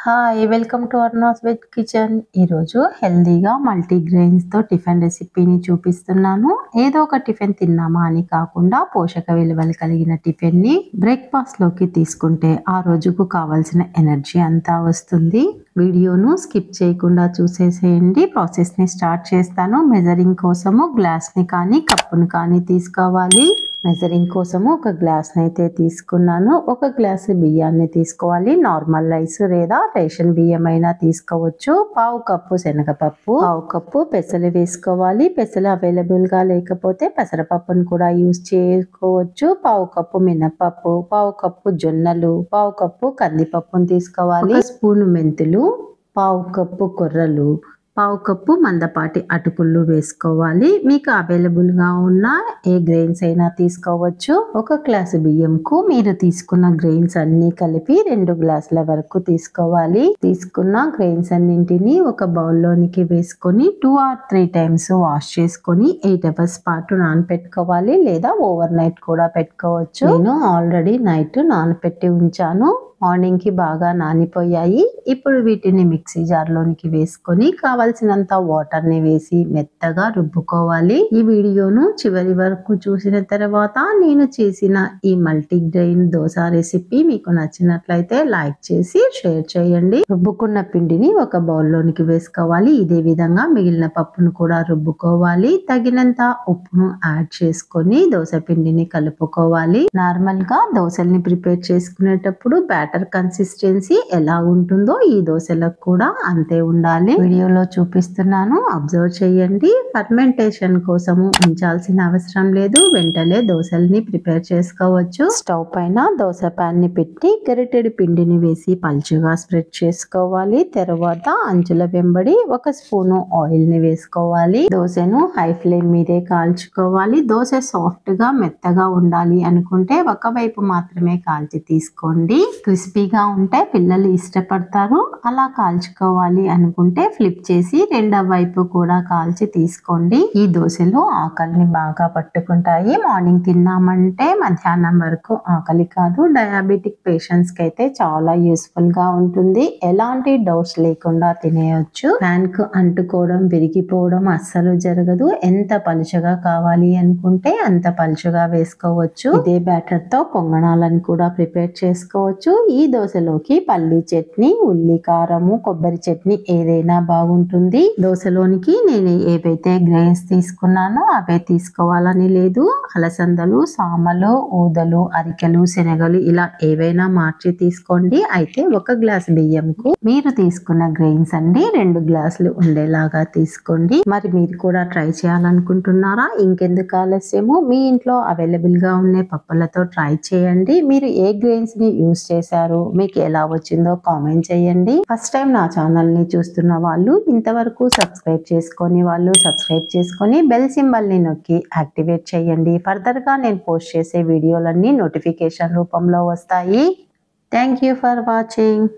Hi welcome to Arna's veg kitchen. ఈరోజు హెల్దీగా మల్టీగ్రెయిన్స్తో tiffin రెసిపీని చూపిస్తున్నాను. ఏదో ఒక టిఫిన్ తిన్నామా అని కాకుండా పోషక విలువలు కలిగిన టిఫిన్ని బ్రేక్ఫాస్ట్లోకి తీసుకుంటే ఆ రోజుకు కావాల్సిన ఎనర్జీ అంతా వస్తుంది. వీడియోను స్కిప్ చేయకుండా చూసేసేయండి. ప్రాసెస్ని స్టార్ట్ చేస్తాను. మెజరింగ్ కోసము గ్లాస్ని కానీ కప్పును కానీ తీసుకోవాలి. మెజరింగ్ కోసము ఒక గ్లాస్ని అయితే తీసుకున్నాను. ఒక గ్లాసు బియ్యాన్ని తీసుకోవాలి. నార్మల్ రైస్ లేదా రేషన్ బియ్యం అయినా తీసుకోవచ్చు. పావు కప్పు శనగపప్పు, పావు కప్పు పెసలు వేసుకోవాలి. పెసలు అవైలబుల్గా లేకపోతే పెసరపప్పును కూడా యూజ్ చేసుకోవచ్చు. పావు కప్పు మినపప్పు, పావు కప్పు జొన్నలు, పావు కప్పు కందిపప్పును తీసుకోవాలి. ఒక స్పూను మెంతులు, పావు కప్పు కొర్రలు, పావు కప్పు మందపాటి అటుకులు వేసుకోవాలి. మీకు అవైలబుల్గా ఉన్న ఏ గ్రెయిన్స్ అయినా తీసుకోవచ్చు. ఒక గ్లాసు బియ్యంకు మీరు తీసుకున్న గ్రెయిన్స్ అన్ని కలిపి 2 గ్లాసుల వరకు తీసుకోవాలి. తీసుకున్న గ్రెయిన్స్ అన్నింటినీ ఒక బౌల్లోనికి వేసుకొని 2 or 3 times వాష్ చేసుకొని 8 hours పాటు నానపెట్టుకోవాలి, లేదా ఓవర్ నైట్ కూడా పెట్టుకోవచ్చు. నేను ఆల్రెడీ నైట్ నానపెట్టి ఉంచాను. మార్నింగ్కి బాగా నానిపోయాయి. ఇప్పుడు వీటిని మిక్సీ జార్లోనికి వేసుకొని కావలసినంత వాటర్ని వేసి మెత్తగా రుబ్బుకోవాలి. ఈ వీడియోను చివరి వరకు చూసిన తర్వాత నేను చేసిన ఈ మల్టీగ్రెయిన్ దోశ రెసిపీ మీకు నచ్చినట్లయితే లైక్ చేసి షేర్ చేయండి. రుబ్బుకున్న పిండిని ఒక బౌల్లోనికి వేసుకోవాలి. ఇదే విధంగా మిగిలిన పప్పును కూడా రుబ్బుకోవాలి. తగినంత ఉప్పును యాడ్ చేసుకొని దోశ పిండిని కలుపుకోవాలి. నార్మల్ గా దోశల్ని ప్రిపేర్ చేసుకునేటప్పుడు బ్యాటర్ కన్సిస్టెన్సీ ఎలా ఉంటుందో ఈ దోశలకు కూడా అంతే ఉండాలి. వీడియోలో చూపిస్తున్నాను, అబ్జర్వ్ చేయండి. ఫర్మెంటేషన్ కోసము ఉంచాల్సిన అవసరం లేదు. వెంటనే దోశల్ని ప్రిపేర్ చేసుకోవచ్చు. స్టవ్ పైన దోశ ప్యాన్ ని పెట్టి గరిటెడు పిండిని వేసి పల్చగా స్ప్రెడ్ చేసుకోవాలి. తర్వాత అంచుల వెంబడి 1 స్పూను ఆయిల్ ని వేసుకోవాలి. దోశను హై ఫ్లేమ్ మీదే కాల్చుకోవాలి. దోశ సాఫ్ట్ గా మెత్తగా ఉండాలి అనుకుంటే ఒకవైపు మాత్రమే కాల్చి తీసుకోండి. క్రిస్పీగా ఉంటే పిల్లలు ఇష్టపడతారు. అలా కాల్చుకోవాలి అనుకుంటే ఫ్లిప్ చేసి రెండవ వైపు కూడా కాల్చి తీసుకోండి. ఈ దోశలు ఆకలిని బాగా పట్టుకుంటాయి. మార్నింగ్ తిన్నామంటే మధ్యాహ్నం వరకు ఆకలి కాదు. డయాబెటిక్ పేషెంట్స్ కి అయితే చాలా యూస్ఫుల్ గా ఉంటుంది. ఎలాంటి డౌట్స్ లేకుండా తినేయొచ్చు. ప్యాన్ కు అంటుకోవడం, విరిగిపోవడం అస్సలు జరగదు. ఎంత పలుచగా కావాలి అనుకుంటే అంత పలుచగా వేసుకోవచ్చు. ఇదే బ్యాటర్ తో పొంగణాలను కూడా ప్రిపేర్ చేసుకోవచ్చు. ఈ దోశలోకి పల్లి చట్నీ, ఉల్లి కారము, కొబ్బరి చట్నీ ఏదైనా బాగుంటుంది. దోశలోనికి నేను ఏవైతే గ్రెయిన్స్ తీసుకున్నానో అవే తీసుకోవాలని లేదు. అలసందలు, సామలు, ఊదలు, అరికెలు, శనగలు ఇలా ఏవైనా మార్చి తీసుకోండి. అయితే 1 గ్లాసు బియ్యంకు మీరు తీసుకున్న గ్రెయిన్స్ అండి 2 గ్లాసులు ఉండేలాగా తీసుకోండి. మరి మీరు కూడా ట్రై చేయాలనుకుంటున్నారా? ఇంకెందుకు ఆలస్యము, మీ ఇంట్లో అవైలబుల్ గా ఉన్న పప్పులతో ట్రై చేయండి. మీరు ఏ గ్రెయిన్స్ ని యూజ్ చేశారు, మీకు ఎలా వచ్చిందో కామెంట్ చేయండి. ఫస్ట్ టైం నా ఛానల్ ని చూస్తున్న వాళ్ళు, ఇంతవరకు సబ్స్క్రైబ్ చేసుకొని వాళ్ళు సబ్స్క్రైబ్ చేసుకొని బెల్ సింబల్ ని నొక్కి యాక్టివేట్ చేయండి. ఫర్దర్ గా నేను పోస్ట్ చేసే వీడియోలన్నీ నోటిఫికేషన్ రూపంలో వస్తాయి. Thank you for watching.